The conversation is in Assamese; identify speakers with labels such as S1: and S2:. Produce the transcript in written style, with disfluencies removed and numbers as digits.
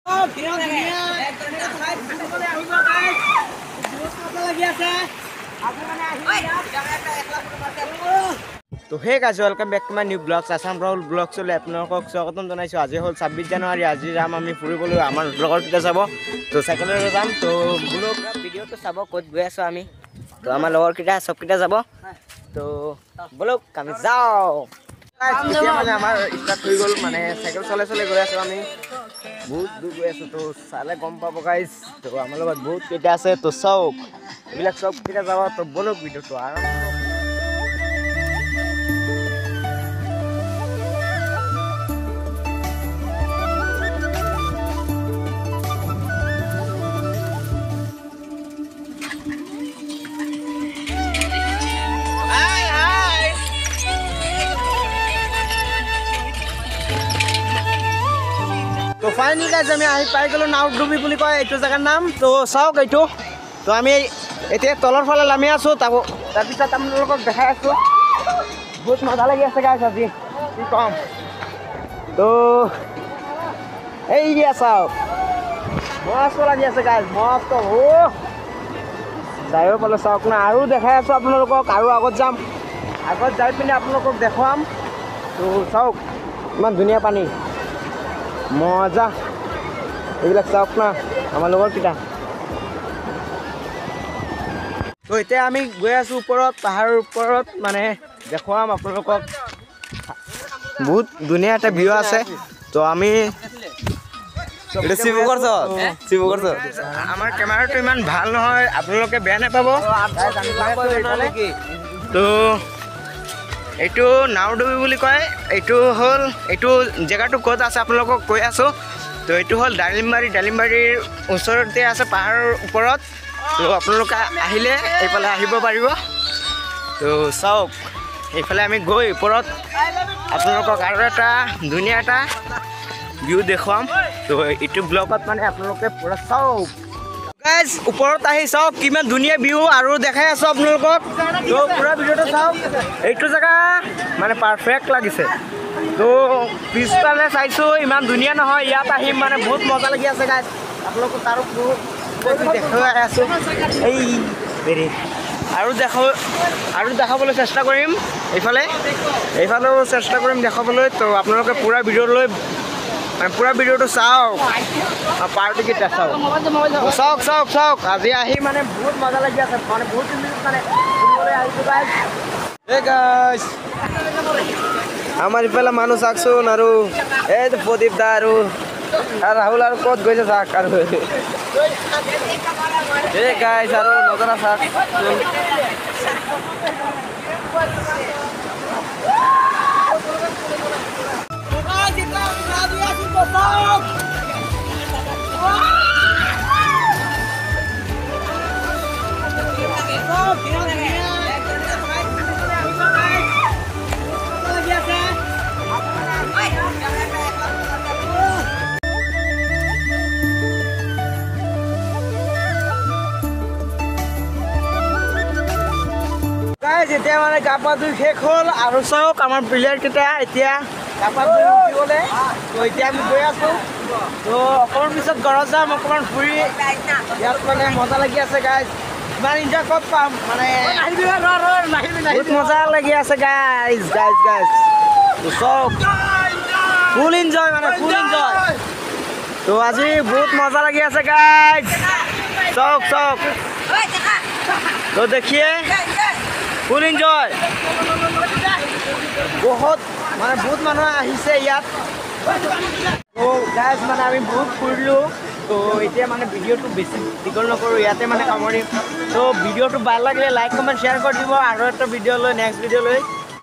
S1: তো hey guys welcome back to my new blogs Assam Rahul ব্লগছলৈ আপোনালোকক স্বাগতম জনাইছোঁ। আজি হ'ল 26 জানুৱাৰী। আজি যাম আমি ফুৰিবলৈ আমাৰ লগৰকেইটা যাব। তো চাইকেলেৰে যাম। তো ব্লগ ভিডিঅ'টো চাব ক'ত গৈ আছোঁ আমি। তো আমাৰ লগৰকেইটা চবকেইটা যাব। তো বলক আমি যাওঁ। এতিয়া মানে আমাৰ ষ্টাৰ্ট হৈ গ'ল, মানে চাইকেল চলাই চলাই গৈ আছোঁ আমি। বহুত দূৰ গৈ আছোঁ। তো চালে গম পাব গাইজ। তো আমাৰ লগত বহুত কেইটা আছে। তো চাওক এইবিলাক চবকেইটা যাব। তো বলক ভিডিঅ'টো আৰম্ভ। তো ফাইনেলি গাইজ আমি আহি পাই গ'লোঁ নাওডুবি বুলি কয় এইটো জেগাৰ নাম। তো চাওক এইটো। তো আমি এতিয়া তলৰ ফালে নামি আছোঁ। তাৰপিছত আপোনালোকক দেখাই আছোঁ। বহুত মজা লাগি আছে গাইজ আজি, কি ক'ম। তো এই চাওক মস্ত লাগি আছে গাইজ, মস্ত যাইও পালোঁ। চাওক না আৰু দেখাই আছোঁ আপোনালোকক, আৰু আগত যাম। আগত যাই পিনে আপোনালোকক দেখুৱাম। তো চাওক ইমান ধুনীয়া পানী, মজা। এইবিলাক চাওক না আমাৰ লগৰকেইটা। তো এতিয়া আমি গৈ আছোঁ ওপৰত, পাহাৰৰ ওপৰত, মানে দেখুৱাম আপোনালোকক। বহুত ধুনীয়া এটা ভিউ আছে। তো আমি আমাৰ কেমেৰাটো ইমান ভাল নহয়, আপোনালোকে বেয়া নাপাব। তো এইটো নাওডুবি বুলি কয়। এইটো জেগাটো ক'ত আছে আপোনালোকক কৈ আছোঁ। তো এইটো হ'ল ডালিমবাৰীৰ ওচৰতে আছে, পাহাৰৰ ওপৰত। তো আপোনালোকে আহিলে এইফালে আহিব পাৰিব। তো চাওক এইফালে আমি গৈ ওপৰত আপোনালোকক আৰু এটা ধুনীয়া এটা ভিউ দেখুৱাম। তো এইটো ব্লগত মানে আপোনালোকে পূৰা চাওক গাইজ। ওপৰত আহি চাওক কিমান ধুনীয়া ভিউ, আৰু দেখাই আছোঁ আপোনালোকক। তো পূৰা ভিডিঅ'টো চাওক। এইটো জেগা মানে পাৰফেক্ট লাগিছে। তো পিছফালে চাইছোঁ ইমান ধুনীয়া নহয়, ইয়াত আহিম মানে বহুত মজা লাগি আছে গাইজ। আপোনালোকক তাৰো বহুত দেখুৱাই আছোঁ। আৰু দেখাবলৈ চেষ্টা কৰিম। এইফালেও চেষ্টা কৰিম দেখাবলৈ। তো আপোনালোকে পূৰা ভিডিঅ'টো চাওক। পাৰ্টিকেইটা চাওক। আজি আহি মানে বহুত মজা লাগি আছে, মানে বহুত মানে ফুৰিবলৈ আহিছোঁ গাইজ। গাইজ আমাৰ ইফালে মানুহ চাওকচোন, আৰু এই প্ৰদীপ দা আৰু ৰাহুল আৰু ক'ত গৈছে চাওক। আৰু এই গাইজ আৰু নজনা চাওকচোন। এতিয়া মানে গা পা ধুই শেষ হ'ল, আৰু চাওক আমাৰ প্লেয়াৰকেইটা এতিয়া গা পা ধুই উঠি গ'লে। তো এতিয়া আমি গৈ আছোঁ। তো অকণমান পিছত ঘৰত যাম, অকণমান ফুৰি। ইয়াত মানে মজা লাগি আছে গাইজ, ইমান এনজয় ক'ত পাম, মানে বহুত মজা লাগি আছে গাইজ। তো চাওক ফুল এনজয়, মানে ফুল এনজয়। তো আজি বহুত মজা লাগি আছে গাইজ, চাওক। তো দেখিয়ে ফুল এনজয়। বহুত মানুহ আহিছে ইয়াত। তো গাইজ মানে আমি বহুত ফুৰিলোঁ। তো এতিয়া মানে ভিডিঅ'টো বেছি দীঘল নকৰোঁ, ইয়াতে মানে সামৰিম। তো ভিডিঅ'টো ভাল লাগিলে লাইক কমেণ্ট শ্বেয়াৰ কৰি দিব। আৰু এটা ভিডিঅ' লৈ নেক্সট ভিডিঅ' লৈ